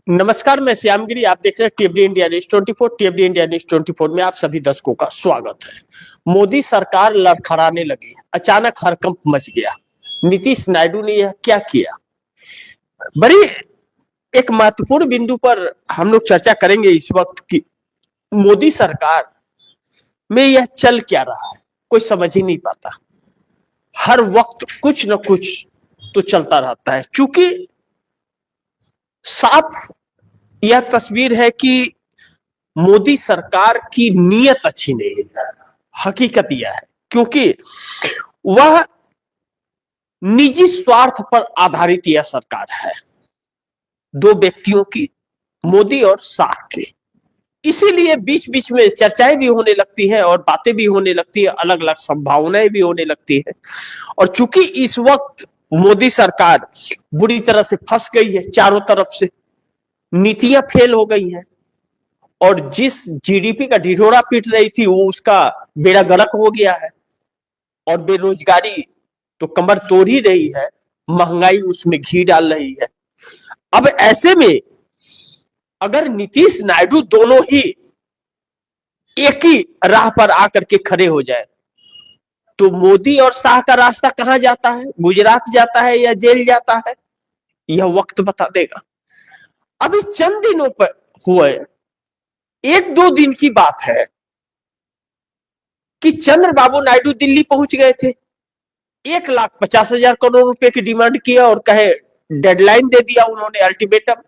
नमस्कार, मैं श्यामगिरी। आप देख रहे हैं टीएफडी इंडिया न्यूज 24। टीएफडी इंडिया न्यूज 24 में आप सभी दर्शकों का स्वागत है। मोदी सरकार लड़खड़ाने लगी, अचानक हड़कंप मच गया। नीतीश नायडू ने यह क्या किया? बड़ी एक महत्वपूर्ण बिंदु पर हम लोग चर्चा करेंगे इस वक्त की मोदी सरकार में यह चल क्या रहा है, कोई समझ ही नहीं पाता। हर वक्त कुछ न कुछ तो चलता रहता है। क्योंकि साफ यह तस्वीर है कि मोदी सरकार की नीयत अच्छी नहीं है। हकीकत यह है क्योंकि वह निजी स्वार्थ पर आधारित यह सरकार है, दो व्यक्तियों की, मोदी और शाह की। इसीलिए बीच बीच में चर्चाएं भी होने लगती हैं और बातें भी होने लगती है, अलग अलग संभावनाएं भी होने लगती है। और चूंकि इस वक्त मोदी सरकार बुरी तरह से फंस गई है, चारों तरफ से नीतियां फेल हो गई हैं और जिस जीडीपी का ढिढोरा पीट रही थी वो उसका बेड़ा गर्क हो गया है और बेरोजगारी तो कमर तोड़ ही रही है, महंगाई उसमें घी डाल रही है। अब ऐसे में अगर नीतीश नायडू दोनों ही एक ही राह पर आकर के खड़े हो जाए तो मोदी और शाह का रास्ता कहां जाता है? गुजरात जाता है या जेल जाता है? यह वक्त बता देगा। अभी चंद दिनों पर हुए, एक दो दिन की बात है कि चंद्रबाबू नायडू दिल्ली पहुंच गए थे। 1,50,000 करोड़ रुपए की डिमांड किया और कहे, डेडलाइन दे दिया उन्होंने, अल्टीमेटम,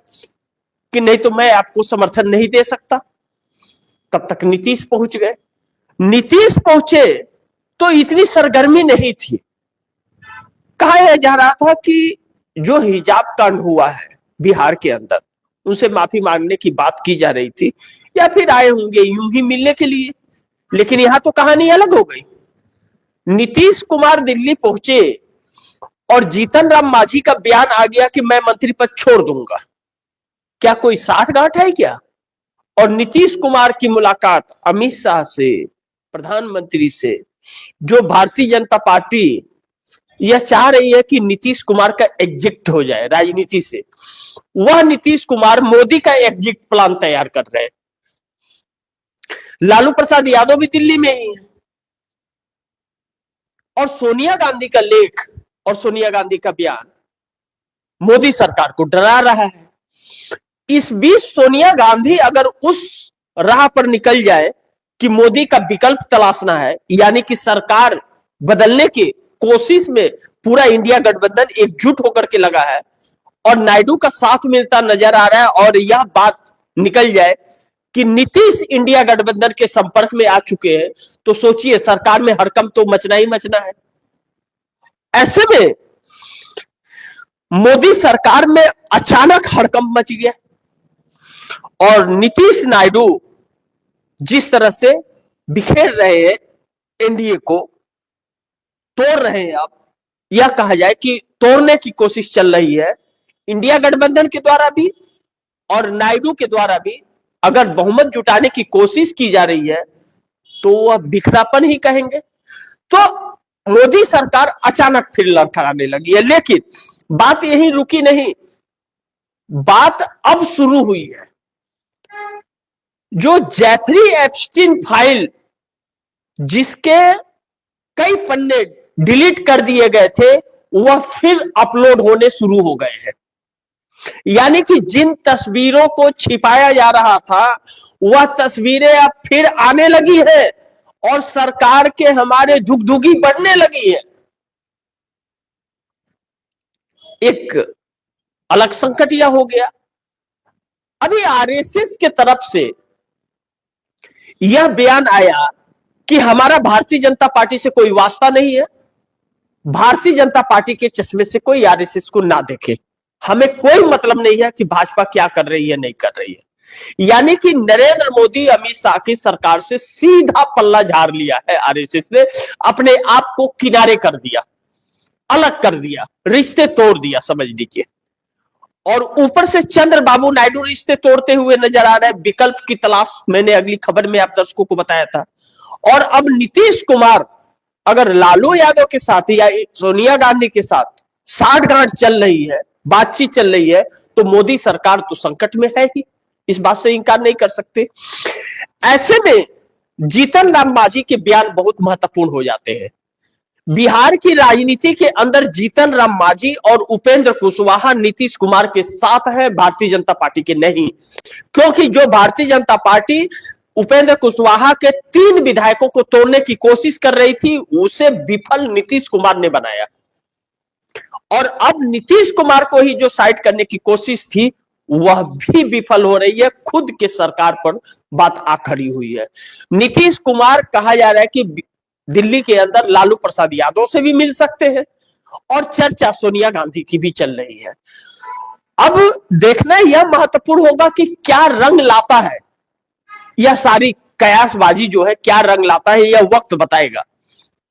कि नहीं तो मैं आपको समर्थन नहीं दे सकता। तब तक नीतीश पहुंच गए। नीतीश पहुंचे तो इतनी सरगर्मी नहीं थी। कहा जा रहा था कि जो हिजाब कांड हुआ है बिहार के अंदर, उनसे माफी मांगने की बात की जा रही थी या फिर आए होंगे यूं ही मिलने के लिए। लेकिन यहां तो कहानी अलग हो गई। नीतीश कुमार दिल्ली पहुंचे और जीतन राम मांझी का बयान आ गया कि मैं मंत्री पद छोड़ दूंगा। क्या कोई साठगांठ है क्या? और नीतीश कुमार की मुलाकात अमित शाह से, प्रधानमंत्री से, जो भारतीय जनता पार्टी यह चाह रही है कि नीतीश कुमार का एग्जिट हो जाए राजनीति से, वह नीतीश कुमार मोदी का एग्जिट प्लान तैयार कर रहे हैं। लालू प्रसाद यादव भी दिल्ली में ही है और सोनिया गांधी का लेख और सोनिया गांधी का बयान मोदी सरकार को डरा रहा है। इस बीच सोनिया गांधी अगर उस राह पर निकल जाए कि मोदी का विकल्प तलाशना है, यानी कि सरकार बदलने की कोशिश में पूरा इंडिया गठबंधन एकजुट होकर के लगा है और नायडू का साथ मिलता नजर आ रहा है, और यह बात निकल जाए कि नीतीश इंडिया गठबंधन के संपर्क में आ चुके हैं, तो सोचिए सरकार में हड़कंप तो मचना ही मचना है। ऐसे में मोदी सरकार में अचानक हड़कंप मच गया और नीतीश नायडू जिस तरह से बिखेर रहे हैं, एनडीए को तोड़ रहे हैं, अब यह कहा जाए कि तोड़ने की कोशिश चल रही है इंडिया गठबंधन के द्वारा भी और नायडू के द्वारा भी। अगर बहुमत जुटाने की कोशिश की जा रही है तो वह बिखरापन ही कहेंगे। तो मोदी सरकार अचानक फिर लड़खड़ाने लगी है। लेकिन बात यही रुकी नहीं, बात अब शुरू हुई है। जो जेफरी एप्स्टीन फाइल, जिसके कई पन्ने डिलीट कर दिए गए थे, वह फिर अपलोड होने शुरू हो गए हैं। यानी कि जिन तस्वीरों को छिपाया जा रहा था वह तस्वीरें अब फिर आने लगी है और सरकार के हमारे धुगधुगी बढ़ने लगी है। एक अलग संकट यह हो गया। अभी आरएसएस के तरफ से यह बयान आया कि हमारा भारतीय जनता पार्टी से कोई वास्ता नहीं है, भारतीय जनता पार्टी के चश्मे से कोई आरएसएस को ना देखे, हमें कोई मतलब नहीं है कि भाजपा क्या कर रही है नहीं कर रही है। यानी कि नरेंद्र मोदी अमित शाह की सरकार से सीधा पल्ला झाड़ लिया है आरएसएस ने, अपने आप को किनारे कर दिया, अलग कर दिया, रिश्ते तोड़ दिया समझ लीजिए। और ऊपर से चंद्रबाबू नायडू रिश्ते तोड़ते हुए नजर आ रहे हैं, विकल्प की तलाश, मैंने अगली खबर में आप दर्शकों को बताया था। और अब नीतीश कुमार अगर लालू यादव के साथ या सोनिया गांधी के साथ साठगांठ चल रही है बातचीत चल रही है, तो मोदी सरकार तो संकट में है ही, इस बात से इंकार नहीं कर सकते। ऐसे में जीतन राम मांझी के बयान बहुत महत्वपूर्ण हो जाते हैं। बिहार की राजनीति के अंदर जीतन राम मांझी और उपेंद्र कुशवाहा नीतीश कुमार के साथ है, भारतीय जनता पार्टी के नहीं। क्योंकि जो भारतीय जनता पार्टी उपेंद्र कुशवाहा के 3 विधायकों को तोड़ने की कोशिश कर रही थी, उसे विफल नीतीश कुमार ने बनाया। और अब नीतीश कुमार को ही जो साइड करने की कोशिश थी, वह भी विफल हो रही है। खुद के सरकार पर बात आ खड़ी हुई है। नीतीश कुमार कहा जा रहा है कि दिल्ली के अंदर लालू प्रसाद यादव से भी मिल सकते हैं, और चर्चा सोनिया गांधी की भी चल रही है। अब देखना यह महत्वपूर्ण होगा कि क्या रंग लाता है यह सारी कयासबाजी, जो है क्या रंग लाता है, यह वक्त बताएगा।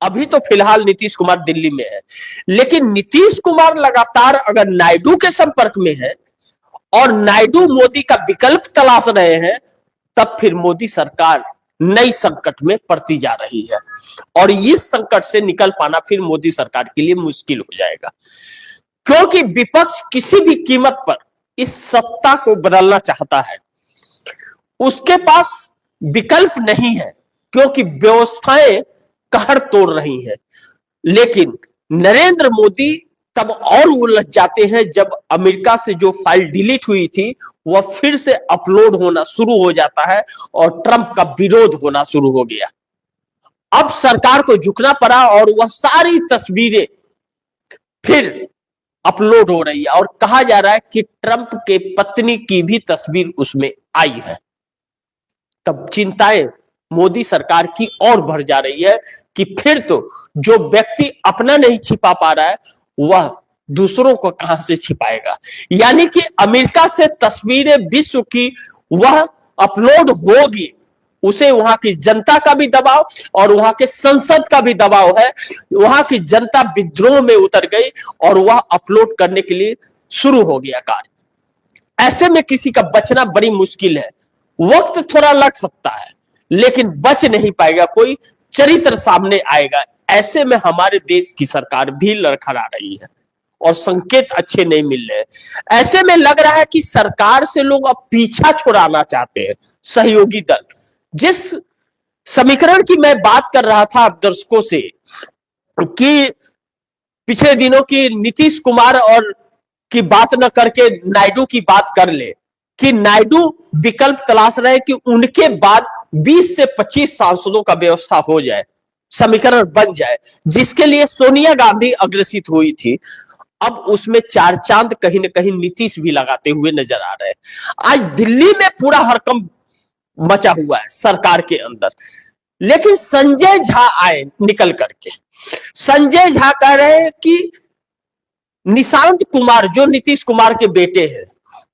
अभी तो फिलहाल नीतीश कुमार दिल्ली में है, लेकिन नीतीश कुमार लगातार अगर नायडू के संपर्क में है और नायडू मोदी का विकल्प तलाश रहे हैं, तब फिर मोदी सरकार नई संकट में पड़ती जा रही है, और इस संकट से निकल पाना फिर मोदी सरकार के लिए मुश्किल हो जाएगा। क्योंकि विपक्ष किसी भी कीमत पर इस सत्ता को बदलना चाहता है, उसके पास विकल्प नहीं है, क्योंकि व्यवस्थाएं कहर तोड़ रही हैं। लेकिन नरेंद्र मोदी तब और उलझ जाते हैं जब अमेरिका से जो फाइल डिलीट हुई थी वह फिर से अपलोड होना शुरू हो जाता है और ट्रंप का विरोध होना शुरू हो गया। अब सरकार को झुकना पड़ा और वह सारी तस्वीरें फिर अपलोड हो रही है, और कहा जा रहा है कि ट्रंप के पत्नी की भी तस्वीर उसमें आई है। तब चिंताएं मोदी सरकार की और बढ़ जा रही है कि फिर तो जो व्यक्ति अपना नहीं छिपा पा रहा है, वह दूसरों को कहां से छिपाएगा। यानी कि अमेरिका से तस्वीरें विश्व की वह अपलोड होगी, उसे वहां की जनता का भी दबाव और वहां के संसद का भी दबाव है। वहां की जनता विद्रोह में उतर गई और वह अपलोड करने के लिए शुरू हो गया कार्य। ऐसे में किसी का बचना बड़ी मुश्किल है। वक्त थोड़ा लग सकता है, लेकिन बच नहीं पाएगा कोई, चरित्र सामने आएगा। ऐसे में हमारे देश की सरकार भी लड़खड़ा रही है और संकेत अच्छे नहीं मिल रहे। ऐसे में लग रहा है कि सरकार से लोग अब पीछा छुड़ाना चाहते हैं, सहयोगी दल। जिस समीकरण की मैं बात कर रहा था दर्शकों से कि पिछले दिनों की नीतीश कुमार और की बात न करके नायडू की बात कर ले, कि नायडू विकल्प तलाश रहे कि उनके बाद 20 से 25 सांसदों का व्यवस्था हो जाए, समीकरण बन जाए, जिसके लिए सोनिया गांधी अग्रसित हुई थी। अब उसमें 4 चांद कहीं ना कहीं नीतीश भी लगाते हुए नजर आ रहे हैं। आज दिल्ली में पूरा हड़कंप मचा हुआ है सरकार के अंदर। लेकिन संजय झा आए निकल करके, संजय झा कह रहे हैं कि निशांत कुमार जो नीतीश कुमार के बेटे हैं,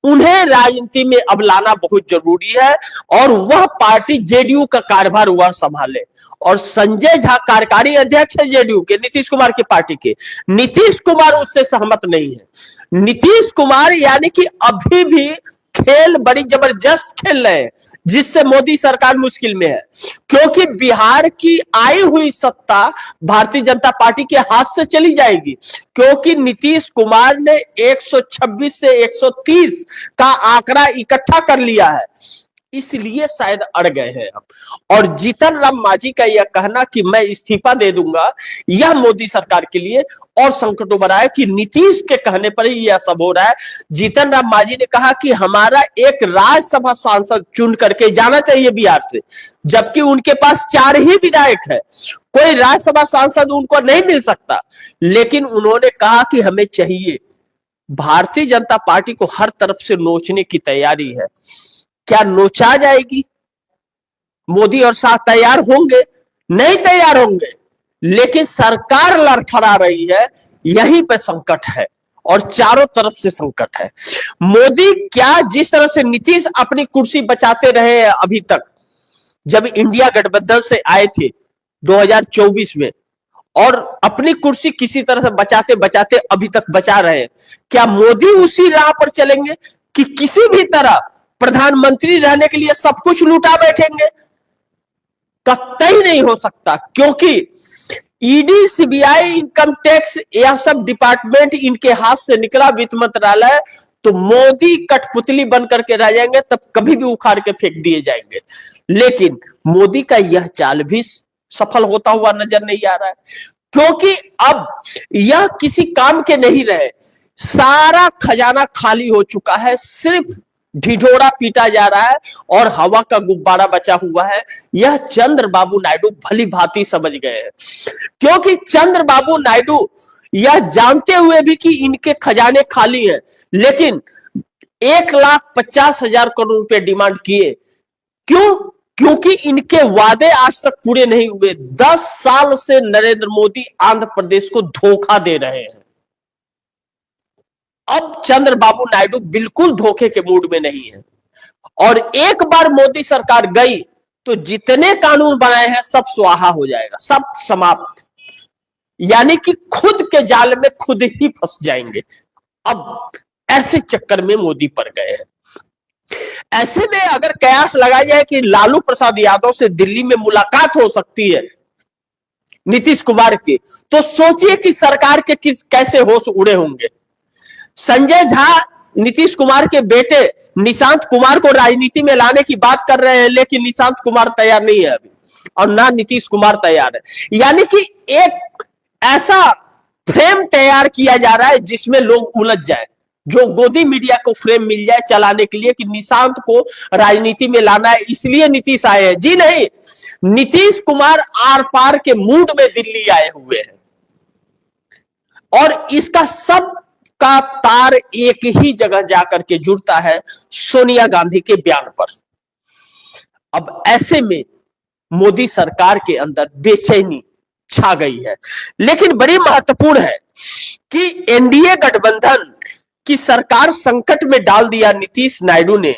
उन्हें राजनीति में अब लाना बहुत जरूरी है और वह पार्टी जेडीयू का कार्यभार वह संभाले। और संजय झा कार्यकारी अध्यक्ष है जेडीयू के, नीतीश कुमार की पार्टी के। नीतीश कुमार उससे सहमत नहीं है। नीतीश कुमार यानी कि अभी भी खेल बड़ी जबरदस्त खेल रहे हैं, जिससे मोदी सरकार मुश्किल में है। क्योंकि बिहार की आई हुई सत्ता भारतीय जनता पार्टी के हाथ से चली जाएगी, क्योंकि नीतीश कुमार ने 126 से 130 का आंकड़ा इकट्ठा कर लिया है, इसलिए शायद अड़ गए हैं अब। और जीतन राम मांझी का यह कहना कि मैं इस्तीफा दे दूंगा, यह मोदी सरकार के लिए और संकटों बना है कि नीतीश के कहने पर ही यह सब हो रहा है। जीतन राम मांझी ने कहा कि हमारा एक राज्यसभा सांसद चुन करके जाना चाहिए बिहार से, जबकि उनके पास 4 ही विधायक है, कोई राज्यसभा सांसद उनको नहीं मिल सकता। लेकिन उन्होंने कहा कि हमें चाहिए। भारतीय जनता पार्टी को हर तरफ से नोचने की तैयारी है। क्या नोचा जाएगी? मोदी और शाह तैयार होंगे? नहीं तैयार होंगे, लेकिन सरकार लड़खड़ा रही है, यहीं पे संकट है और चारों तरफ से संकट है। मोदी क्या जिस तरह से नीतीश अपनी कुर्सी बचाते रहे हैं अभी तक, जब इंडिया गठबंधन से आए थे 2024 में, और अपनी कुर्सी किसी तरह से बचाते बचाते अभी तक बचा रहे हैं, क्या मोदी उसी राह पर चलेंगे कि किसी भी तरह प्रधानमंत्री रहने के लिए सब कुछ लूटा बैठेंगे? कतई नहीं हो सकता, क्योंकि ईडी, सीबीआई, इनकम टैक्स, यह सब डिपार्टमेंट इनके हाथ से निकला, वित्त मंत्रालय, तो मोदी कठपुतली बन करके रह जाएंगे, तब कभी भी उखाड़ के फेंक दिए जाएंगे। लेकिन मोदी का यह चाल भी सफल होता हुआ नजर नहीं आ रहा है, क्योंकि अब यह किसी काम के नहीं रहे, सारा खजाना खाली हो चुका है, सिर्फ ढिढोरा पीटा जा रहा है और हवा का गुब्बारा बचा हुआ है। यह चंद्रबाबू नायडू भली भांति समझ गए हैं, क्योंकि चंद्रबाबू नायडू यह जानते हुए भी कि इनके खजाने खाली हैं, लेकिन 1,50,000 करोड़ रुपए डिमांड किए। क्यों? क्योंकि इनके वादे आज तक पूरे नहीं हुए। 10 साल से नरेंद्र मोदी आंध्र प्रदेश को धोखा दे रहे हैं। अब चंद्रबाबू नायडू बिल्कुल धोखे के मूड में नहीं है, और एक बार मोदी सरकार गई तो जितने कानून बनाए हैं सब स्वाहा हो जाएगा, सब समाप्त, यानी कि खुद के जाल में खुद ही फंस जाएंगे। अब ऐसे चक्कर में मोदी पड़ गए हैं। ऐसे में अगर कयास लगाया जाए कि लालू प्रसाद यादव से दिल्ली में मुलाकात हो सकती है नीतीश कुमार की, तो सोचिए कि सरकार के कैसे होश उड़े होंगे। संजय झा नीतीश कुमार के बेटे निशांत कुमार को राजनीति में लाने की बात कर रहे हैं, लेकिन निशांत कुमार तैयार नहीं है अभी, और ना नीतीश कुमार तैयार है। यानी कि एक ऐसा फ्रेम तैयार किया जा रहा है जिसमें लोग उलझ जाए, जो गोदी मीडिया को फ्रेम मिल जाए चलाने के लिए कि निशांत को राजनीति में लाना है, इसलिए नीतीश आए हैं। जी नहीं, नीतीश कुमार आर पार के मूड में दिल्ली आए हुए हैं, और इसका सब का तार एक ही जगह जाकर के जुड़ता है, सोनिया गांधी के बयान पर। अब ऐसे में मोदी सरकार के अंदर बेचैनी छा गई है। लेकिन बड़ी महत्वपूर्ण है कि एनडीए गठबंधन की सरकार संकट में डाल दिया नीतीश नायडू ने।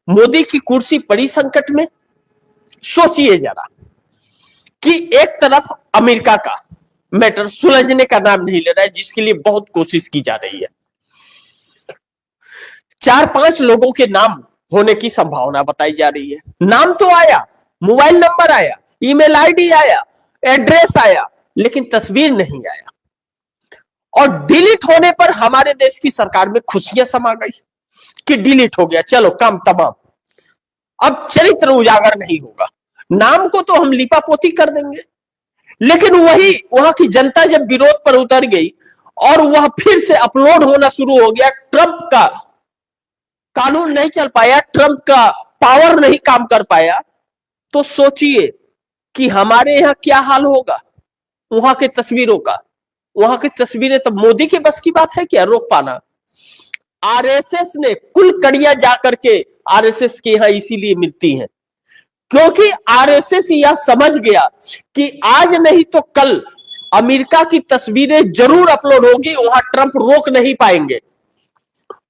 मोदी की कुर्सी पड़ी संकट में। सोचिए जरा कि एक तरफ अमेरिका का मैटर सुलझने का नाम नहीं ले रहा है, जिसके लिए बहुत कोशिश की जा रही है। 4-5 लोगों के नाम होने की संभावना बताई जा रही है। नाम तो आया, मोबाइल नंबर आया, ईमेल आईडी आया, एड्रेस आया, लेकिन तस्वीर नहीं आया। और डिलीट होने पर हमारे देश की सरकार में खुशियां समा गई कि डिलीट हो गया, चलो काम तमाम, अब चरित्र उजागर नहीं होगा, नाम को तो हम लिपापोती कर देंगे। लेकिन वही वहां की जनता जब विरोध पर उतर गई और वह फिर से अपलोड होना शुरू हो गया, ट्रंप का कानून नहीं चल पाया, ट्रंप का पावर नहीं काम कर पाया, तो सोचिए कि हमारे यहां क्या हाल होगा वहां की तस्वीरों का। वहां की तस्वीरें तो मोदी के बस की बात है क्या रोक पाना। आरएसएस ने कुल कड़ियां जाकर के आरएसएस के यहां इसीलिए मिलती हैं क्योंकि आरएसएस यह समझ गया कि आज नहीं तो कल अमेरिका की तस्वीरें जरूर अपलोड होगी, वहां ट्रंप रोक नहीं पाएंगे।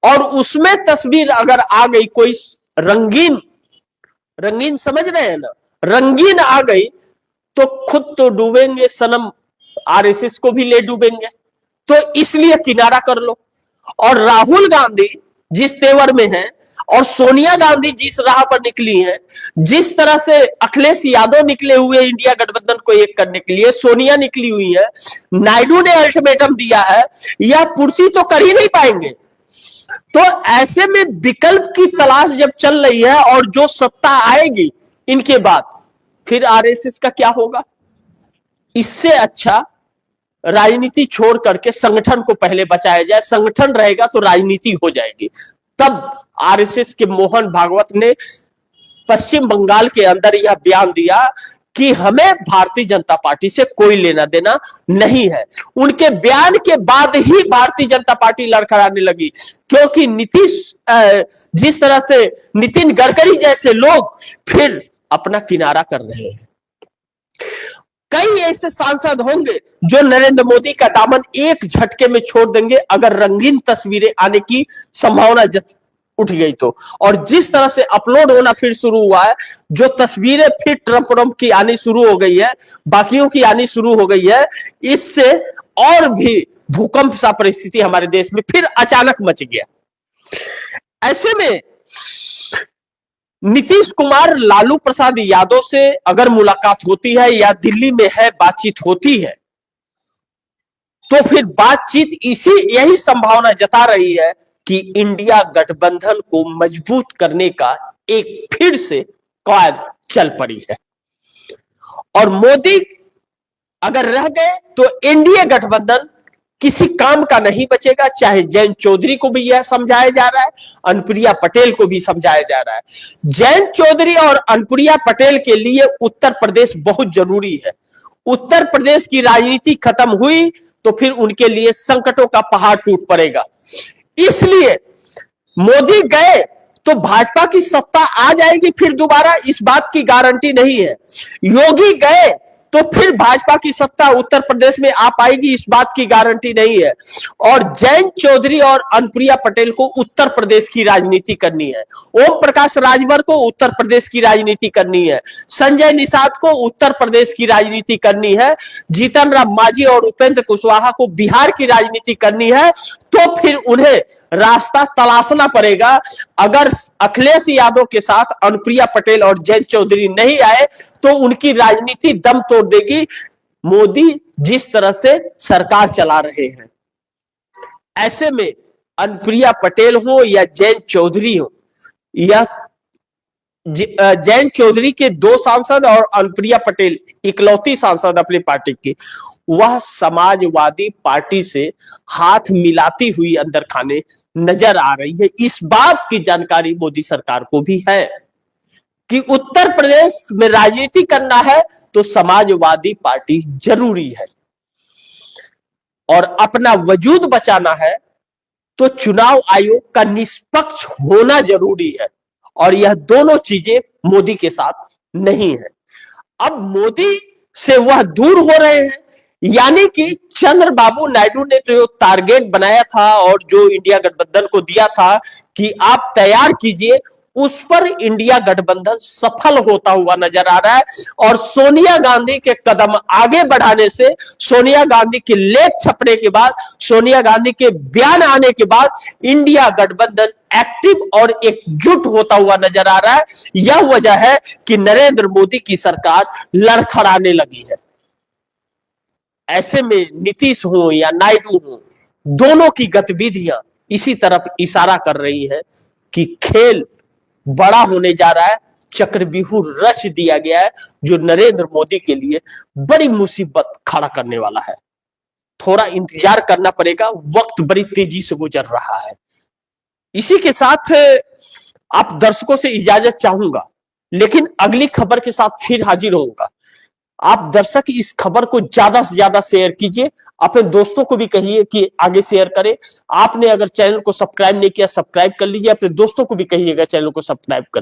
और उसमें तस्वीर अगर आ गई कोई रंगीन, रंगीन समझ रहे हैं ना, रंगीन आ गई तो खुद तो डूबेंगे सनम, आरएसएस को भी ले डूबेंगे। तो इसलिए किनारा कर लो। और राहुल गांधी जिस तेवर में है और सोनिया गांधी जिस राह पर निकली हैं, जिस तरह से अखिलेश यादव निकले हुए इंडिया गठबंधन को एक करने के लिए, सोनिया निकली हुई है, नायडू ने अल्टीमेटम दिया है, यह पूर्ति तो कर ही नहीं पाएंगे। तो ऐसे में विकल्प की तलाश जब चल रही है और जो सत्ता आएगी इनके बाद, फिर आरएसएस का क्या होगा। इससे अच्छा राजनीति छोड़ करके संगठन को पहले बचाया जाए। संगठन रहेगा तो राजनीति हो जाएगी। तब आरएसएस के मोहन भागवत ने पश्चिम बंगाल के अंदर यह बयान दिया कि हमें भारतीय जनता पार्टी से कोई लेना देना नहीं है। उनके बयान के बाद ही भारतीय जनता पार्टी लड़खड़ाने लगी, क्योंकि नीतीश जिस तरह से नितिन गडकरी जैसे लोग फिर अपना किनारा कर रहे हैं। कई ऐसे सांसद होंगे जो नरेंद्र मोदी का दामन एक झटके में छोड़ देंगे अगर रंगीन तस्वीरें आने की संभावना उठ गई तो। और जिस तरह से अपलोड होना फिर शुरू हुआ है, जो तस्वीरें फिर ट्रंप की आनी शुरू हो गई है, बाकियों की आनी शुरू हो गई है, इससे और भी भूकंप सा परिस्थिति हमारे देश में फिर अचानक मच गया। ऐसे में नीतीश कुमार लालू प्रसाद यादव से अगर मुलाकात होती है या दिल्ली में है बातचीत होती है, तो फिर बातचीत यही संभावना जता रही है कि इंडिया गठबंधन को मजबूत करने का एक फिर से कवायद चल पड़ी है। और मोदी अगर रह गए तो एनडीए गठबंधन किसी काम का नहीं बचेगा। चाहे जयंत चौधरी को भी यह समझाया जा रहा है, अनुप्रिया पटेल को भी समझाया जा रहा है। जयंत चौधरी और अनुप्रिया पटेल के लिए उत्तर प्रदेश बहुत जरूरी है। उत्तर प्रदेश की राजनीति खत्म हुई तो फिर उनके लिए संकटों का पहाड़ टूट पड़ेगा। इसलिए मोदी गए तो भाजपा की सत्ता आ जाएगी फिर दोबारा, इस बात की गारंटी नहीं है। योगी गए तो फिर भाजपा की सत्ता उत्तर प्रदेश में आ पाएगी, इस बात की गारंटी नहीं है। और जयंत चौधरी और अनुप्रिया पटेल को उत्तर प्रदेश की राजनीति करनी है। ओम प्रकाश राजभर को उत्तर प्रदेश की राजनीति करनी है। संजय निषाद को उत्तर प्रदेश की राजनीति करनी है। जीतन राम मांझी और उपेंद्र कुशवाहा को बिहार की राजनीति करनी है। तो फिर उन्हें रास्ता तलाशना पड़ेगा। अगर अखिलेश यादव के साथ अनुप्रिया पटेल और जयंत चौधरी नहीं आए तो उनकी राजनीति दम तोड़ देगी। मोदी जिस तरह से सरकार चला रहे हैं, ऐसे में अनुप्रिया पटेल हो या जयंत चौधरी हो, या जयंत चौधरी के 2 सांसद और अनुप्रिया पटेल इकलौती सांसद अपनी पार्टी की, वह समाजवादी पार्टी से हाथ मिलाती हुई अंदर खाने नजर आ रही है। इस बात की जानकारी मोदी सरकार को भी है कि उत्तर प्रदेश में राजनीति करना है तो समाजवादी पार्टी जरूरी है, और अपना वजूद बचाना है तो चुनाव आयोग का निष्पक्ष होना जरूरी है। और यह दोनों चीजें मोदी के साथ नहीं है। अब मोदी से वह दूर हो रहे हैं, यानी कि चंद्रबाबू नायडू ने जो टारगेट बनाया था और जो इंडिया गठबंधन को दिया था कि आप तैयार कीजिए, उस पर इंडिया गठबंधन सफल होता हुआ नजर आ रहा है। और सोनिया गांधी के कदम आगे बढ़ाने से, सोनिया गांधी के लेख छपने के बाद, सोनिया गांधी के बयान आने के बाद इंडिया गठबंधन एक्टिव और एकजुट होता हुआ नजर आ रहा है। यह वजह है कि नरेंद्र मोदी की सरकार लड़खड़ाने लगी है। ऐसे में नीतीश हो या नायडू हो, दोनों की गतिविधियां इसी तरफ इशारा कर रही है कि खेल बड़ा होने जा रहा है। चक्रव्यूह रच दिया गया है जो नरेंद्र मोदी के लिए बड़ी मुसीबत खड़ा करने वाला है। थोड़ा इंतजार करना पड़ेगा, वक्त बड़ी तेजी से गुजर रहा है। इसी के साथ आप दर्शकों से इजाजत चाहूंगा, लेकिन अगली खबर के साथ फिर हाजिर होऊंगा। आप दर्शक इस खबर को ज्यादा से ज्यादा शेयर कीजिए, अपने दोस्तों को भी कहिए कि आगे शेयर करें। आपने अगर चैनल को सब्सक्राइब नहीं किया, सब्सक्राइब कर लीजिए, अपने दोस्तों को भी कहिएगा चैनल को सब्सक्राइब करें।